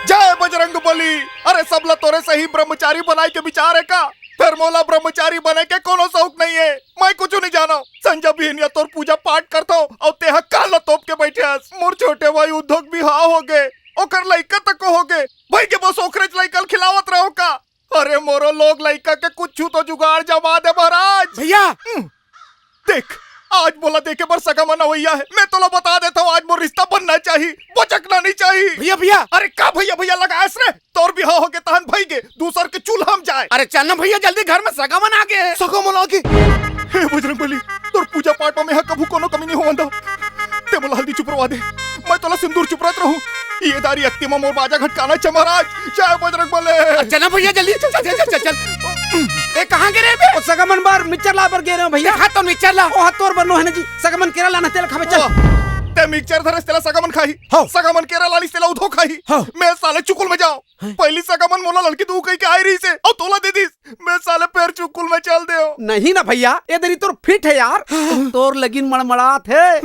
जय बजरंग बली। अरे सबला तोरे सही ब्रह्मचारी बनाए के विचार है का? फिर मोला ब्रह्मचारी बने के कोनो शौक नहीं है। मैं कुछ नहीं जानो। संजय बिहनिया तोर पूजा पाठ करता हूँ और तेहा काला तोप के बैठे हस। मोर छोटे भाई उद्योग भी हाँ हो गए, ओकर लइका तक हो गए। भाई के बस ओखरे लइकल खिलावत रहो का? अरे मोरो लोग लइका के कुछ तो जुगाड़ जमा दे महाराज। भैया देख आज बोला देखे पर सगा मना हुआ है। मैं तो बता देता हूँ, आज मोर रिश्ता बनना चाहिए, बचकना नहीं चाहिए। भैया भैया अरे का भैया भैया लगा रे? तोर भी हो गए तहन भाई के दूसर के चूल्हा हम जाए। अरे चल ना भैया, जल्दी घर में सगावन आ गए। सगावन आ गए। हे बजरंग बली, तोर पूजा पाठ में कभू कोनो कमी नहीं होवंदा। ते बोला हल्दी चुप रवा दे, मैं तोला सिंदूर चुप रहत रहूं। ये दारी अक्ति में मोर बाजा घटकाना च महाराज। जय बजरंग बली। चल ना भैया जल्दी, चल चल चल चल चल। ए कहां गिरे बे? सगमन बार मिक्सर ला पर गे रहे भैया। हाथ तो मिक्सर ला। ओ हाथ तोर बनो है ना जी। सगमन केरा लाना तेल खावे चल। ते मिक्सचर धरस तेला सगामन खाही, सगामन केरा लाली तेला उधो खाही। मैं साले चुकुल में जाऊं। पहली सगामन मोला लड़की तू कही के आई रही से और तोला दे दीस। मैं साले पैर चुकुल में चल दे हो। नहीं ना भैया, ये दरी तोर फिट है यार। तोर लगिन मड़मड़ात है।